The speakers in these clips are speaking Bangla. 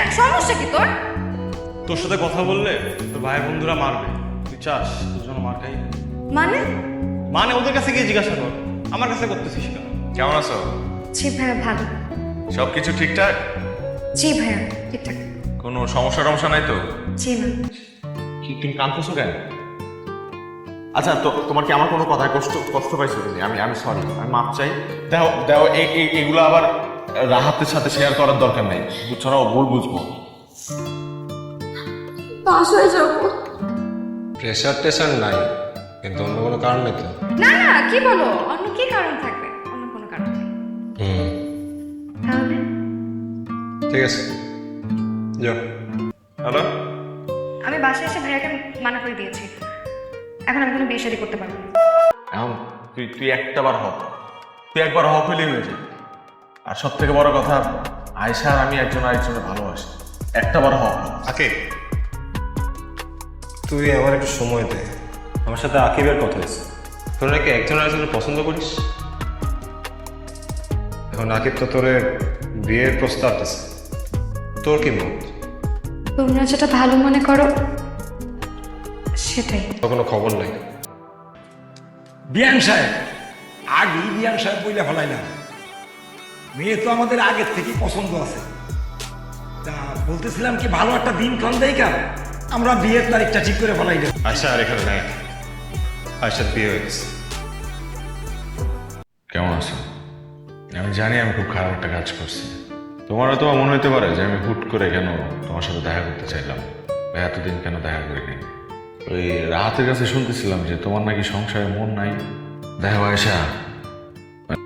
কেন? সমস্যা কি তোর? তোর সাথে কথা বললে তোর ভাই বন্ধুরা মারবে। তুই চাস তোর জন্য মার খাই? মানে? মানে ওদের কাছে গিয়ে জিজ্ঞাসা কর, আমার কাছে করতেছিস কেন? কেমন আছো? জি ভাইয়া ভালো। সবকিছু ঠিকঠাক? জি ভাইয়া ঠিকঠাক। কোনো সমস্যা টমস্যা নাই তো? জি না। কি তুমি কাঁদতেছো কেন? আচ্ছা তো তোমার কি আমার কোনো কথায় কষ্ট কষ্ট পাইছো তুমি? আমি সরি, আমি মাপ চাই। দাও দাও, এগুলো আবার রাহাতের সাথে শেয়ার করার দরকার নেই, বুঝছো না? ও ভুল বুঝবো। বাসায় যাবো। প্রেশার টেশার নাই, কিন্তু অন্য কোনো কারণ নেই তো? না না, কি বলো? অন্য কি কারণ থাকবে? অন্য কোনো কারণ নেই। তাহলে ঠিক আছে, যাও। হ্যালো, আমি বাসায় এসে ভাইয়াকে মানা করে দিয়েছি, এখন আমি কোনো বিয়ে শাদী করতে পারবো না। এখন তুই তুই একটাবার হক, তুই একবার হক হইলেই হয়ে যায়। আর সব থেকে বড় কথা, আয়শা আর আমি একজন আরেকজনের ভালোবাসি। একটাবার হক। আকে, তুই আমার একটু সময় দে। আমার সাথে আকিবের কথা হয়েছে, তোরা নাকি একজন আরেকজনের পছন্দ করিস। এখন আকিব তো তোরে বিয়ের প্রস্তাব দিছে, তোর কি মত? তোমরা যেটা ভালো মনে করো সেটাই। তোর কোনো খবর নাই? বিয়ান সাহেব, আগেই বিয়ান সাহেব বইলে ফেলাইলাম, মেয়ে তো আমাদের আগের থেকেই পছন্দ আছে। তা বলতেছিলাম কি, ভালো একটা দিন ক্ষণ দেখা আমরা বিয়ের তারিখটা ঠিক করে ফেলাইলাম। আয়শা আর এখানে নাই, আয়শার বিয়ে হয়ে গেছে। কেমন আছো? আমি জানি আমি খুব খারাপ একটা কাজ করছি। তোমারও তো মনে হতে পারে যে আমি হুট করে কেন তোমার সাথে দেখা করতে চাইলাম, বা এতদিন কেন দেখা করি নাই। ওই রাহাতের কাছে শুনতেছিলাম যে তোমার নাকি সংসারে মন নাই। দেখো আয়শা,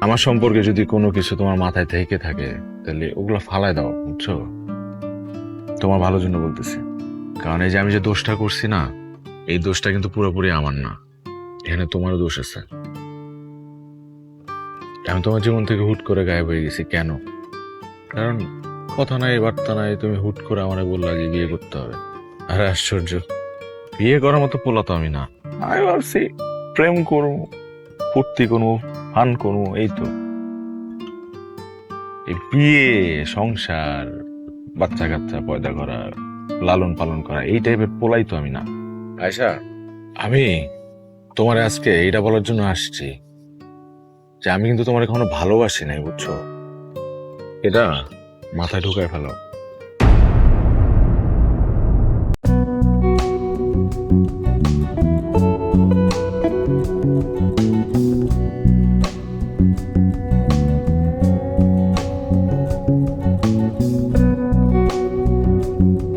আমার সম্পর্কে যদি কোনো কিছু তোমার মাথায় থেকে থাকে তাহলে ওগুলো ফালায় দাও, বুঝছো? তোমার ভালোর জন্য বলতেছি। কারণ এই যে আমি যে দোষটা করছি না, এই দোষটা কিন্তু পুরোপুরি আমার না, এখানে তোমারও দোষ আছে। আমি তোমার জীবন থেকে হুট করে গায়েব হয়ে গেছি কেন? কারণ কথা নাই বার্তা নাই, তুমি হুট করে আমারে বললা যে বিয়ে করতে হবে। আরে আশ্চর্য, বিয়ে করার মতো পোলা তো আমি না। আমি ভাবছি প্রেম করবো, ফুর্তি করবো, ফান করবো, এই তো। এই বিয়ে, সংসার, বাচ্চা কাচ্চা পয়দা করা, লালন পালন করা, এই টাইপের পোলাই তো আমি না। আয়শা, আমি তোমার আজকে এইটা বলার জন্য আসছি যে আমি কিন্তু তোমার কখনো ভালোবাসি নাই, বুঝছো? এটা মাথায় ঢুকায় ফেলো।